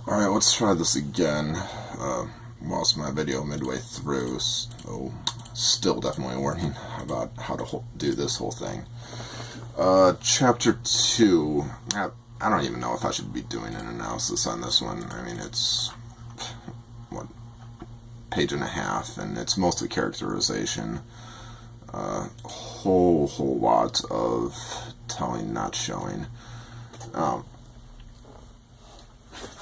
Alright, let's try this again. Whilst my video midway through, so still definitely learning about how to do this whole thing. Chapter 2. I don't even know if I should be doing an analysis on this one. I mean, it's, what, page and a half, and it's mostly characterization. Whole lot of telling, not showing.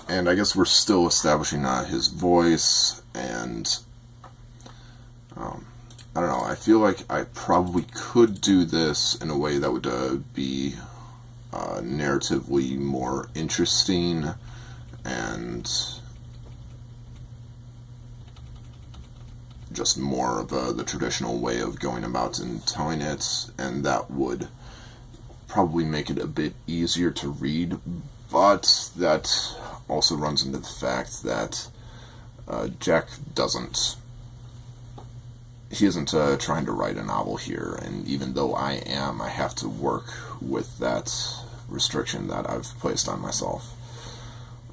And I guess we're still establishing his voice, and I don't know, I feel like I probably could do this in a way that would be narratively more interesting and just more of the traditional way of going about and telling it, and that would probably make it a bit easier to read, but that also runs into the fact that Jack isn't trying to write a novel here, and even though I am, I have to work with that restriction that I've placed on myself.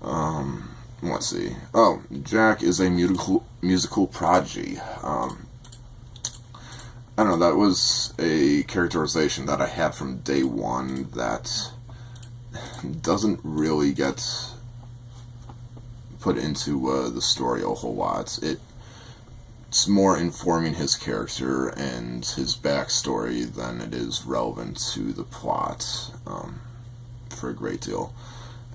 Let's see. Oh, Jack is a musical prodigy. I don't know, that was a characterization that I had from day one that doesn't really get put into the story a whole lot. It's more informing his character and his backstory than it is relevant to the plot for a great deal.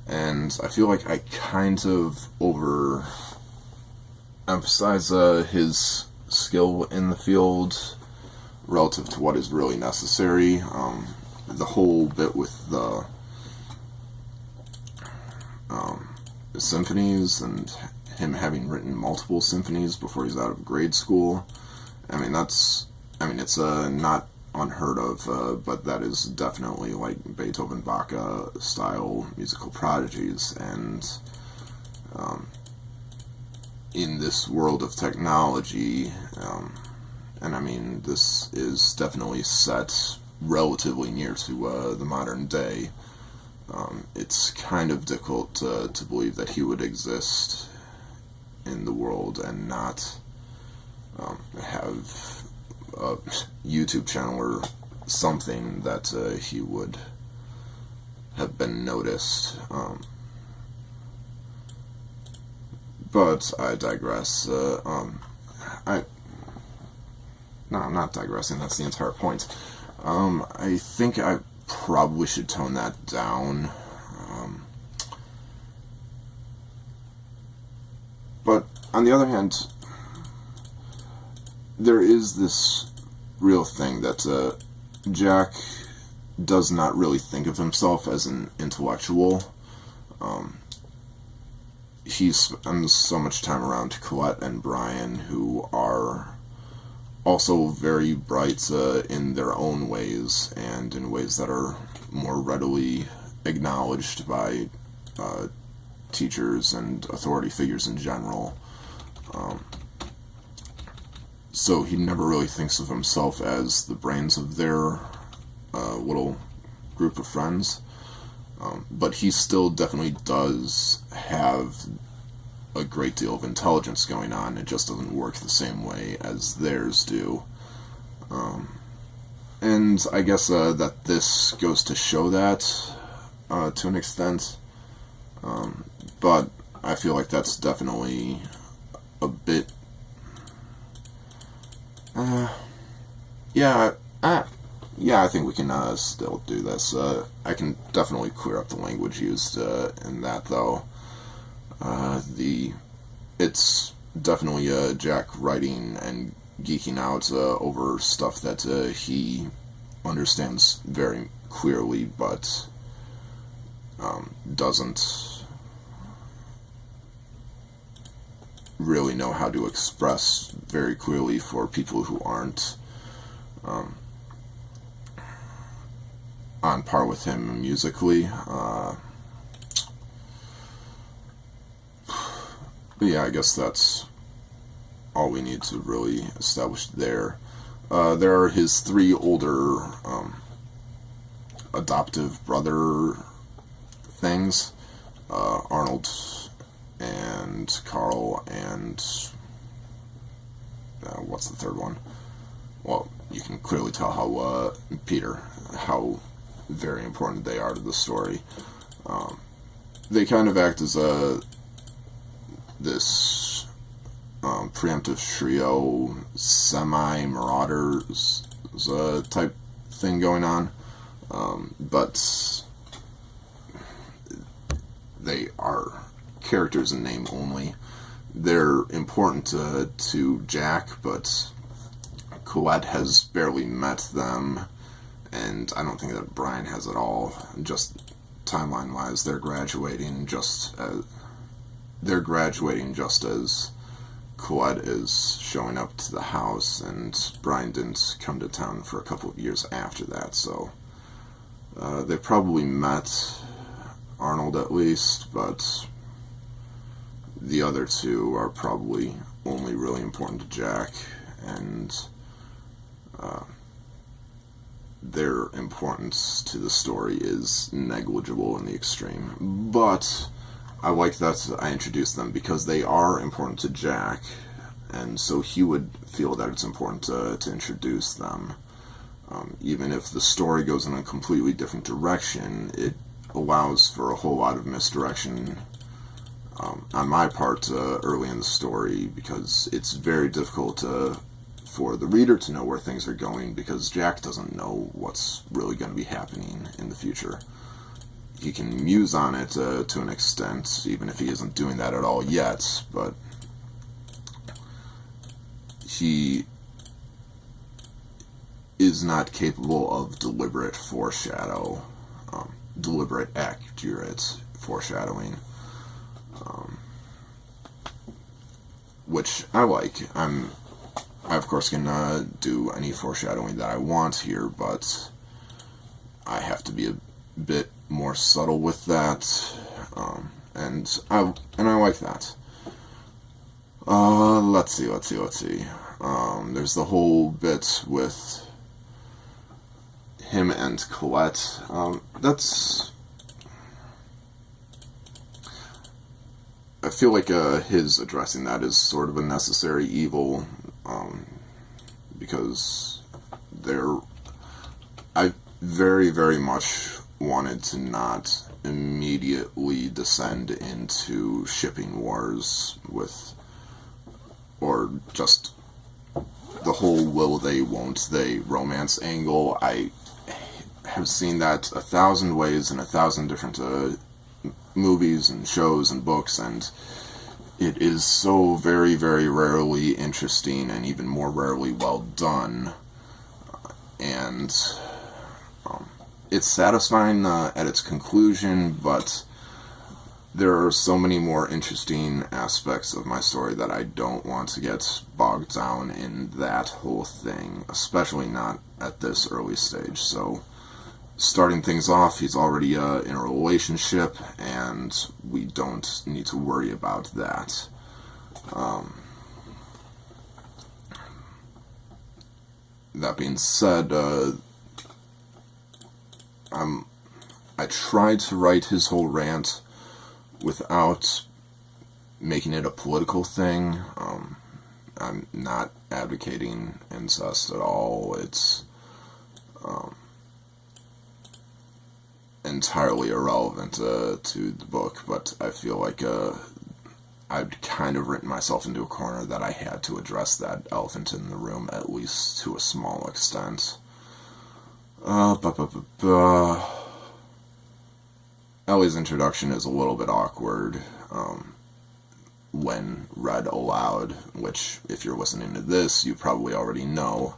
And I feel like I kind of overemphasize his skill in the field relative to what is really necessary. The whole bit with the symphonies and him having written multiple symphonies before he's out of grade school. I mean, it's not unheard of, but that is definitely like Beethoven, Bach style musical prodigies, and in this world of technology, and I mean, this is definitely set relatively near to the modern day. It's kind of difficult to believe that he would exist in the world and not have a YouTube channel or something that he would have been noticed. But I digress. No, I'm not digressing. That's the entire point. I think I probably should tone that down. But on the other hand, there is this real thing that Jack does not really think of himself as an intellectual. He spends so much time around Colette and Brian, who are also very bright in their own ways, and in ways that are more readily acknowledged by teachers and authority figures in general. So he never really thinks of himself as the brains of their little group of friends. But he still definitely does have a great deal of intelligence going on. It just doesn't work the same way as theirs do. And I guess that this goes to show that to an extent. But I feel like that's definitely a bit... yeah, I think we can still do this. I can definitely clear up the language used in that, though. It's definitely Jack writing and geeking out over stuff that he understands very clearly, but doesn't really know how to express very clearly for people who aren't on par with him musically. But yeah, I guess that's all we need to really establish there. There are his three older adoptive brother things. Arnold, and Carl and what's the third one? Well, you can clearly tell how Peter, how very important they are to the story. They kind of act as this preemptive trio, semi-marauders type thing going on, but they are characters in name only. They're important to Jack, but Colette has barely met them, and I don't think that Brian has at all. Just timeline-wise, they're graduating just as Colette is showing up to the house, and Brian didn't come to town for a couple of years after that, so they probably met Arnold at least, but the other two are probably only really important to Jack, and their importance to the story is negligible in the extreme. But I like that I introduced them because they are important to Jack, and so he would feel that it's important to introduce them. Even if the story goes in a completely different direction, it allows for a whole lot of misdirection on my part early in the story, because it's very difficult for the reader to know where things are going, because Jack doesn't know what's really going to be happening in the future. He can muse on it to an extent, even if he isn't doing that at all yet, but he is not capable of deliberate accurate foreshadowing, which I like. I of course can do any foreshadowing that I want here, but I have to be a bit more subtle with that, and I like that. Let's see. There's the whole bit with him and Colette. I feel like his addressing that is sort of a necessary evil, because I very, very much wanted to not immediately descend into shipping wars or just the whole will they, won't they romance angle. I have seen that 1,000 ways in 1,000 different movies and shows and books, and it is so very, very rarely interesting, and even more rarely well done. And it's satisfying at its conclusion, but there are so many more interesting aspects of my story that I don't want to get bogged down in that whole thing, especially not at this early stage. So, starting things off, he's already in a relationship, and we don't need to worry about that. That being said, I tried to write his whole rant without making it a political thing. I'm not advocating incest at all. It's entirely irrelevant to the book, but I feel like I'd kind of written myself into a corner that I had to address that elephant in the room, at least to a small extent. Ellie's introduction is a little bit awkward when read aloud, which, if you're listening to this, you probably already know,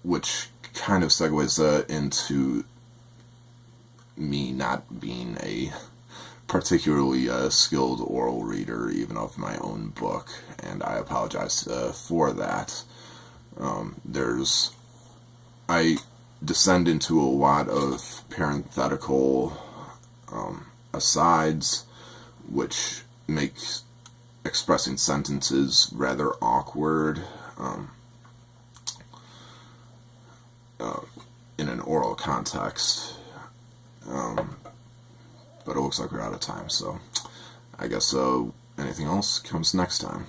which kind of segues into me not being a particularly skilled oral reader, even of my own book, and I apologize for that. I descend into a lot of parenthetical asides, which make expressing sentences rather awkward in an oral context. But it looks like we're out of time, so I guess anything else comes next time.